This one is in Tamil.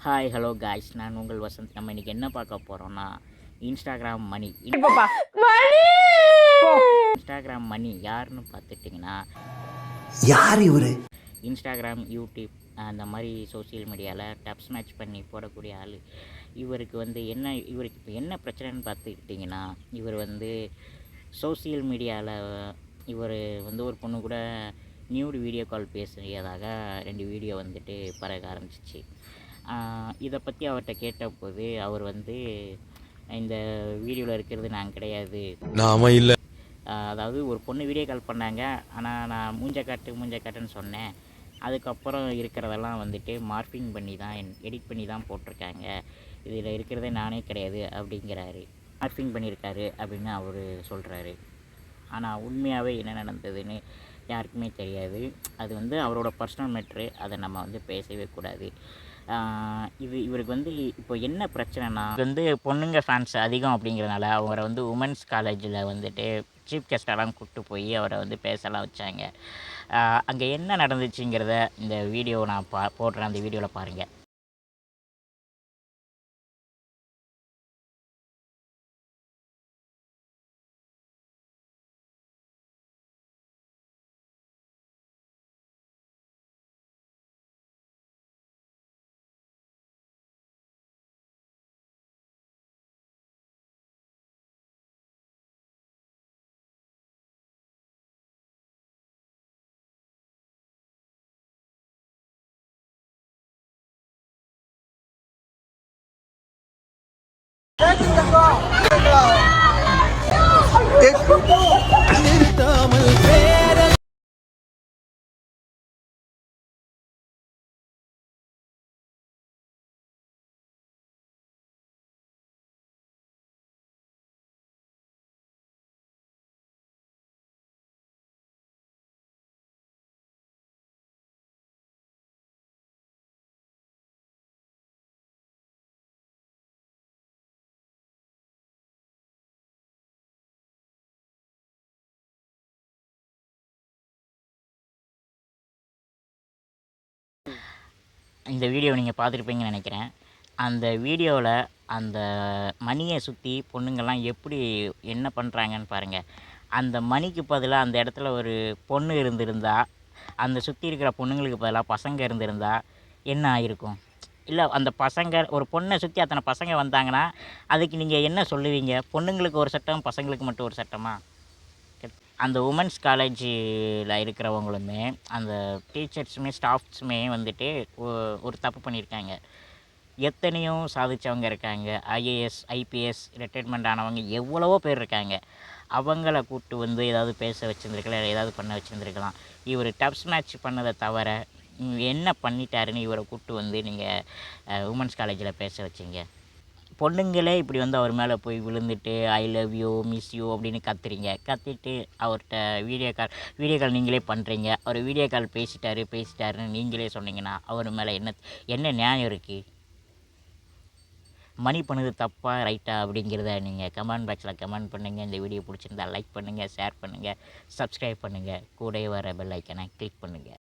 ஹாய் ஹலோ காய்ஸ், நான் உங்கள் வசந்த். நம்ம இன்றைக்கி என்ன பார்க்க போகிறோன்னா இன்ஸ்டாகிராம் மணி. இன்ஸ்டாகிராம் மணி யாருன்னு பார்த்துட்டிங்கன்னா, யார் இவர்? இன்ஸ்டாகிராம், யூடியூப் அந்த மாதிரி சோசியல் மீடியாவில் டப்ஸ் மேட்ச் பண்ணி போடக்கூடிய ஆள். இவருக்கு இவருக்கு இப்போ என்ன பிரச்சனைன்னு பார்த்துக்கிட்டிங்கன்னா, இவர் சோசியல் மீடியாவில் இவர் ஒரு பொண்ணு கூட நியூடு வீடியோ கால் பேசியதாக 2 வீடியோ பரக ஆரம்பிச்சிச்சு. இதை பற்றி அவர்கிட்ட கேட்டபோது அவர் இந்த வீடியோவில் இருக்கிறது நான் கிடையாது, நாம இல்லை. அதாவது ஒரு பொண்ணு வீடியோ கால் பண்ணாங்க, ஆனால் நான் மூஞ்ச காட்டுன்னு சொன்னேன். அதுக்கப்புறம் இருக்கிறதெல்லாம் மார்ஃபிங் பண்ணி தான் எடிட் பண்ணி தான் போட்டிருக்காங்க. இதில் இருக்கிறதே நானே கிடையாது அப்படிங்கிறாரு. மார்ஃபிங் பண்ணியிருக்காரு அப்படின்னு அவர் சொல்கிறாரு. ஆனால் உண்மையாகவே என்ன நடந்ததுன்னு யாருக்குமே தெரியாது. அது அவரோட பர்சனல் மேட்ரு. அதை நம்ம பேசவே கூடாது. இவருக்கு இப்போ என்ன பிரச்சனைனா, பொண்ணுங்க ஃபேன்ஸ் அதிகம் அப்படிங்கிறனால அவரை உமன்ஸ் காலேஜில் சீஃப் கெஸ்டெல்லாம் கூப்பிட்டு போய் அவரை பேசலாம் வச்சாங்க. அங்கே என்ன நடந்துச்சுங்கிறத இந்த வீடியோ நான் போடுறேன். அந்த வீடியோவில் பாருங்கள். இந்த வீடியோவை நீங்கள் பார்த்துருப்பீங்கன்னு நினைக்கிறேன். அந்த வீடியோவில் அந்த மணியை சுற்றி பொண்ணுங்கள்லாம் எப்படி என்ன பண்ணுறாங்கன்னு பாருங்கள். அந்த மணிக்கு பதிலாக அந்த இடத்துல ஒரு பொண்ணு இருந்திருந்தா, அந்த சுற்றி இருக்கிற பொண்ணுங்களுக்கு பதிலாக பசங்க இருந்திருந்தா என்ன ஆகிருக்கும்? இல்லை, அந்த பசங்க ஒரு பொண்ணை சுற்றி அத்தனை பசங்க வந்தாங்கன்னா அதுக்கு நீங்கள் என்ன சொல்லுவீங்க? பொண்ணுங்களுக்கு ஒரு சட்டம், பசங்களுக்கு மட்டும் ஒரு சட்டமா? அந்த உமன்ஸ் காலேஜில் இருக்கிறவங்களுமே அந்த டீச்சர்ஸுமே ஸ்டாஃப்ஸுமே ஒரு தப்பு பண்ணியிருக்காங்க. எத்தனையோ சாதித்தவங்க இருக்காங்க. ஐஏஎஸ், ஐபிஎஸ் ரிட்டைர்மெண்ட் ஆனவங்க எவ்வளவோ பேர் இருக்காங்க. அவங்கள கூப்பிட்டு ஏதாவது பேச வச்சுருந்துருக்கலாம், ஏதாவது பண்ண வச்சுருந்துருக்கலாம். இவர் டப்ஸ் மேட்ச் பண்ணதை தவிர என்ன பண்ணிட்டாருன்னு இவரை கூப்பிட்டு நீங்கள் உமன்ஸ் காலேஜில் பேச வச்சிங்க. பொண்ணுங்களே இப்படி அவர் மேலே போய் விழுந்துட்டு I love you, miss you அப்படின்னு கத்திட்டு அவர்கிட்ட வீடியோ கால் நீங்களே பண்ணுறீங்க. அவர் வீடியோ கால் பேசிட்டாருன்னு நீங்களே சொன்னீங்கன்னா அவர் மேலே என்ன நியாயம் இருக்குது? மணி பண்ணது தப்பா ரைட்டா அப்படிங்கிறத நீங்கள் கமெண்ட் பாக்ஸில் கமெண்ட் பண்ணுங்கள். இந்த வீடியோ பிடிச்சிருந்தா லைக் பண்ணுங்கள், ஷேர் பண்ணுங்கள், சப்ஸ்கிரைப் பண்ணுங்கள். கூடவே வர பெல் ஐக்கனை கிளிக் பண்ணுங்கள்.